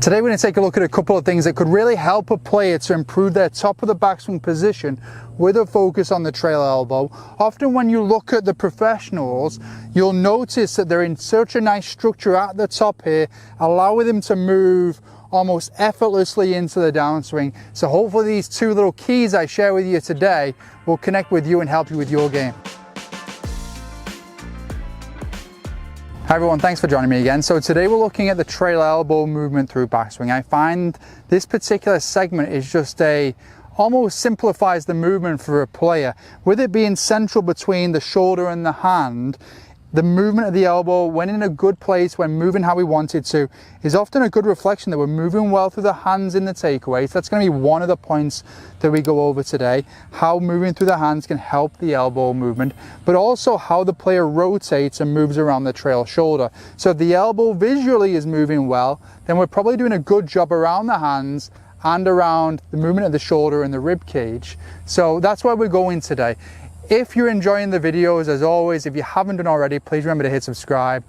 Today we're going to take a look at a couple of things that could really help a player to improve their top of the backswing position with a focus on the trail elbow. Often when you look at the professionals, you'll notice that they're in such a nice structure at the top here, allowing them to move almost effortlessly into the downswing. So hopefully these two little keys I share with you today will connect with you and help you with your game. Hi everyone, thanks for joining me again. So today we're looking at the trail elbow movement through backswing. I find this particular segment is just almost simplifies the movement for a player. With it being central between the shoulder and the hand, the movement of the elbow, when in a good place, when moving how we want it to, is often a good reflection that we're moving well through the hands in the takeaway. So that's going to be one of the points that we go over today, how moving through the hands can help the elbow movement, but also how the player rotates and moves around the trail shoulder. So if the elbow visually is moving well, then we're probably doing a good job around the hands and around the movement of the shoulder and the rib cage. So that's where we're going today. If you're enjoying the videos, as always, if you haven't done already, please remember to hit subscribe.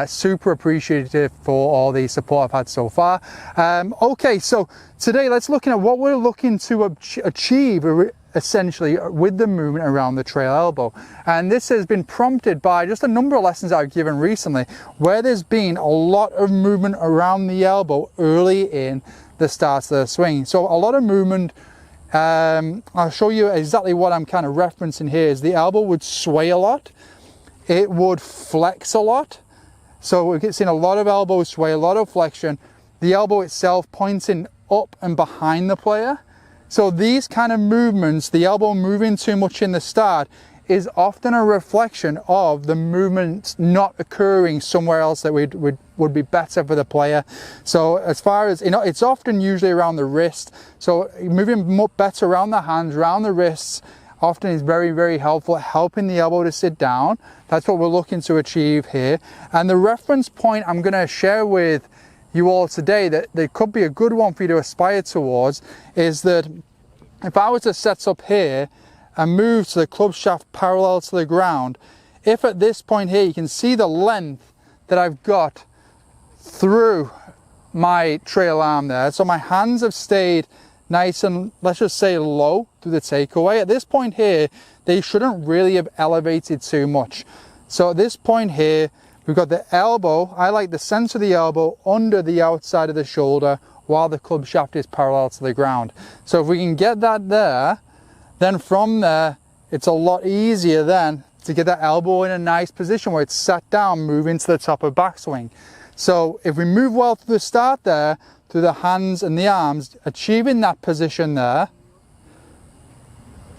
Super appreciative for all the support I've had so far. Okay, so today let's look at what we're looking to achieve essentially with the movement around the trail elbow. And this has been prompted by just a number of lessons I've given recently, where there's been a lot of movement around the elbow early in the start of the swing. So a lot of movement. I'll show you exactly what I'm kind of referencing here. Is the elbow would sway a lot, it would flex a lot. So we're seeing a lot of elbow sway, a lot of flexion, the elbow itself pointing up and behind the player. So these kind of movements, the elbow moving too much in the start, is often a reflection of the movement not occurring somewhere else that would be better for the player. So as far as, it's often usually around the wrist. So moving better around the hands, around the wrists, often is very, very helpful, helping the elbow to sit down. That's what we're looking to achieve here. And the reference point I'm going to share with you all today that could be a good one for you to aspire towards is that if I was to set up here and move to the club shaft parallel to the ground, if at this point here you can see the length that I've got through my trail arm there, so my hands have stayed nice and, let's just say, low through the takeaway. At this point here, they shouldn't really have elevated too much. So at this point here, we've got the elbow, I like the center of the elbow under the outside of the shoulder while the club shaft is parallel to the ground. So if we can get that there, then from there, it's a lot easier then to get that elbow in a nice position where it's sat down, moving to the top of backswing. So if we move well through the start there, through the hands and the arms, achieving that position there,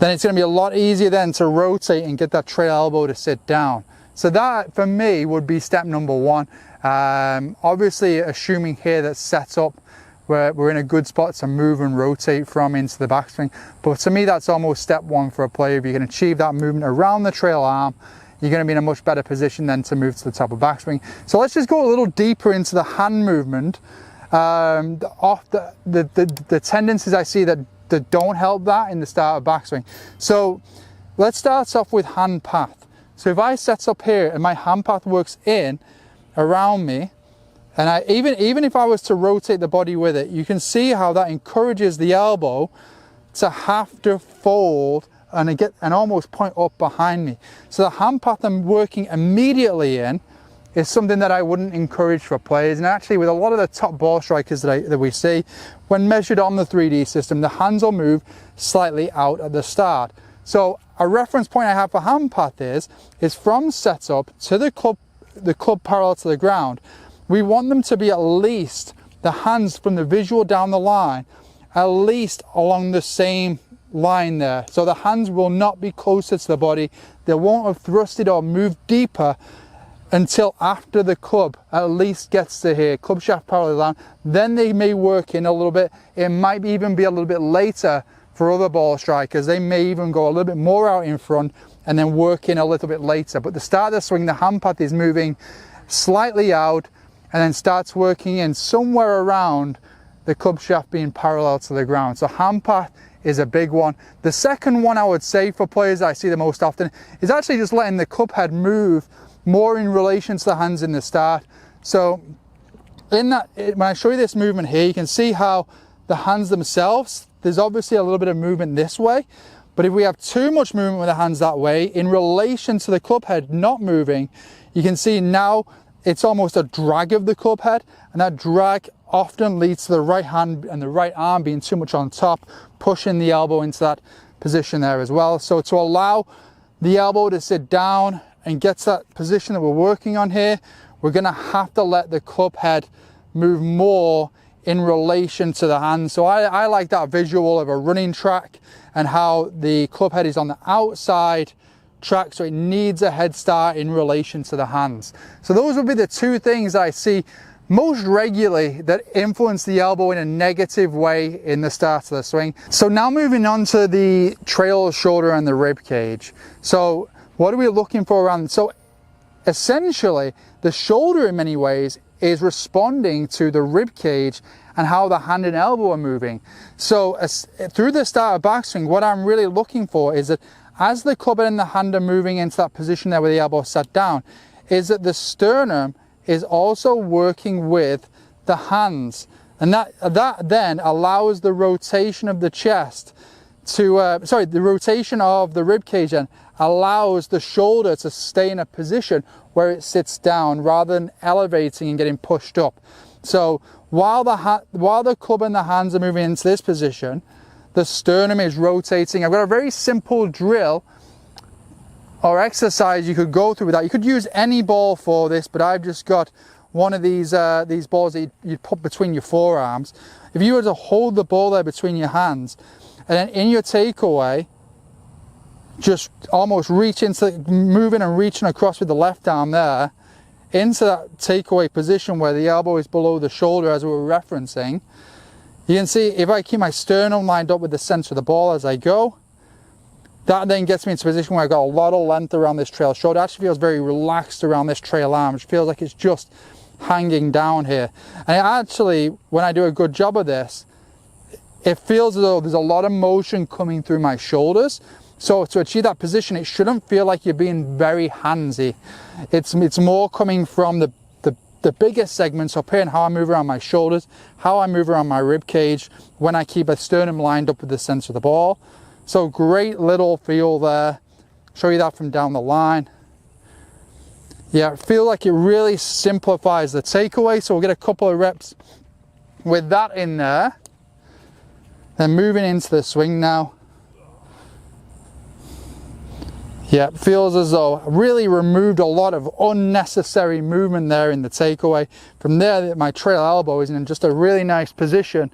then it's going to be a lot easier then to rotate and get that trail elbow to sit down. So that, for me, would be step number one. Obviously, assuming here that sets up where we're in a good spot to move and rotate from into the backswing. But to me, that's almost step one for a player. If you can achieve that movement around the trail arm, you're going to be in a much better position then to move to the top of backswing. So let's just go a little deeper into the hand movement. The tendencies I see that don't help that in the start of backswing. So let's start off with hand path. So if I set up here and my hand path works in around me, and even if I was to rotate the body with it, you can see how that encourages the elbow to have to fold and almost point up behind me. So the hand path I'm working immediately in is something that I wouldn't encourage for players. And actually, with a lot of the top ball strikers that we see, when measured on the 3D system, the hands will move slightly out at the start. So a reference point I have for hand path is from setup to the club parallel to the ground. We want them to be at least, the hands from the visual down the line, at least along the same line there. So the hands will not be closer to the body. They won't have thrusted or moved deeper until after the club at least gets to here, club shaft parallel down. Then they may work in a little bit. It might even be a little bit later for other ball strikers. They may even go a little bit more out in front and then work in a little bit later. But the start of the swing, the hand path is moving slightly out and then starts working in somewhere around the club shaft being parallel to the ground. So hand path is a big one. The second one I would say for players I see the most often is actually just letting the club head move more in relation to the hands in the start. So when I show you this movement here, you can see how the hands themselves, there's obviously a little bit of movement this way, but if we have too much movement with the hands that way, in relation to the club head not moving, you can see now it's almost a drag of the club head, and that drag often leads to the right hand and the right arm being too much on top, pushing the elbow into that position there as well. So to allow the elbow to sit down and get to that position that we're working on here, we're going to have to let the club head move more in relation to the hand. So I like that visual of a running track and how the club head is on the outside track, so it needs a head start in relation to the hands. So those would be the two things I see most regularly that influence the elbow in a negative way in the start of the swing. So now moving on to the trail shoulder and the rib cage. So what are we looking for around? So essentially the shoulder in many ways is responding to the rib cage and how the hand and elbow are moving. So through the start of backswing, what I'm really looking for is that as the club and the hand are moving into that position there where the elbow is set down, is that the sternum is also working with the hands. And that then allows the rotation of the chest to, the rotation of the rib cage then allows the shoulder to stay in a position where it sits down rather than elevating and getting pushed up. So while the club and the hands are moving into this position, the sternum is rotating. I've got a very simple drill or exercise you could go through with that. You could use any ball for this, but I've just got one of these balls that you'd put between your forearms. If you were to hold the ball there between your hands, and then in your takeaway, just almost moving and reaching across with the left arm there, into that takeaway position where the elbow is below the shoulder as we were referencing, you can see if I keep my sternum lined up with the center of the ball as I go, that then gets me into a position where I've got a lot of length around this trail shoulder. It actually feels very relaxed around this trail arm. It feels like it's just hanging down here. And actually, when I do a good job of this, it feels as though there's a lot of motion coming through my shoulders. So to achieve that position, it shouldn't feel like you're being very handsy. It's more coming from the biggest segments up here and how I move around my shoulders, how I move around my rib cage when I keep a sternum lined up with the center of the ball. So great little feel there. Show you that from down the line. Yeah, I feel like it really simplifies the takeaway. So we'll get a couple of reps with that in there. Then moving into the swing now. Yeah, it feels as though I really removed a lot of unnecessary movement there in the takeaway. From there, my trail elbow is in just a really nice position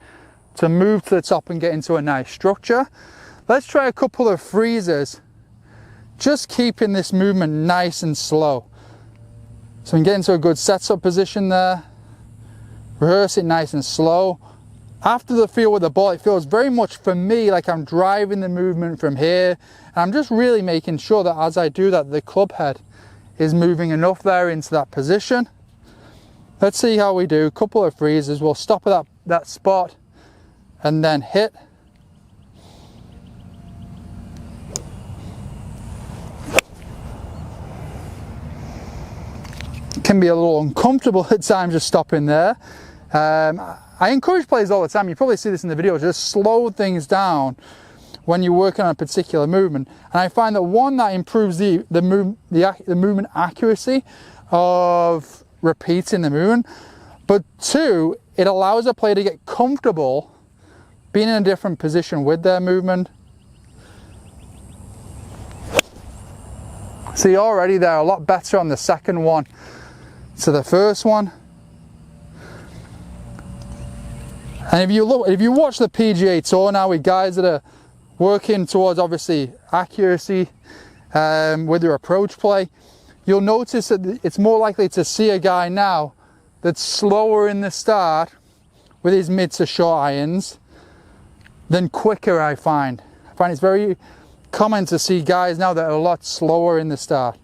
to move to the top and get into a nice structure. Let's try a couple of freezes, just keeping this movement nice and slow. So we can get into a good setup position there, rehearse it nice and slow. After the feel with the ball, it feels very much for me like I'm driving the movement from here. And I'm just really making sure that as I do that, the club head is moving enough there into that position. Let's see how we do. A couple of freezes. We'll stop at that spot and then hit. It can be a little uncomfortable at times just stopping there. I encourage players all the time, you probably see this in the video, just slow things down when you're working on a particular movement. And I find that one, that improves the movement accuracy of repeating the movement, but two, it allows a player to get comfortable being in a different position with their movement. See, already they're a lot better on the second one to the first one. And if you watch the PGA Tour now with guys that are working towards obviously accuracy with their approach play, you'll notice that it's more likely to see a guy now that's slower in the start with his mid to short irons than quicker. I find it's very common to see guys now that are a lot slower in the start.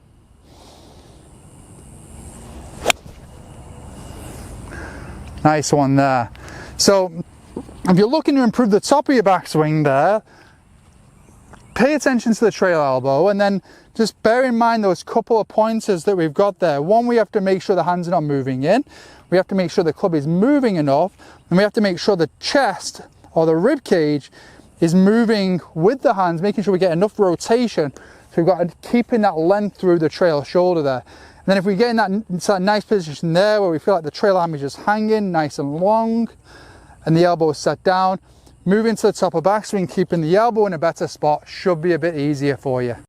Nice one there. So if you're looking to improve the top of your backswing there, pay attention to the trail elbow, and then just bear in mind those couple of pointers that we've got there. One, we have to make sure the hands are not moving in. we have to make sure the club is moving enough, and we have to make sure the chest or the rib cage is moving with the hands, making sure we get enough rotation. So we've got to keeping that length through the trail shoulder there. And then if we get in that nice position there where we feel like the trail arm is just hanging nice and long and the elbow is set down, moving to the top of backswing, keeping the elbow in a better spot should be a bit easier for you.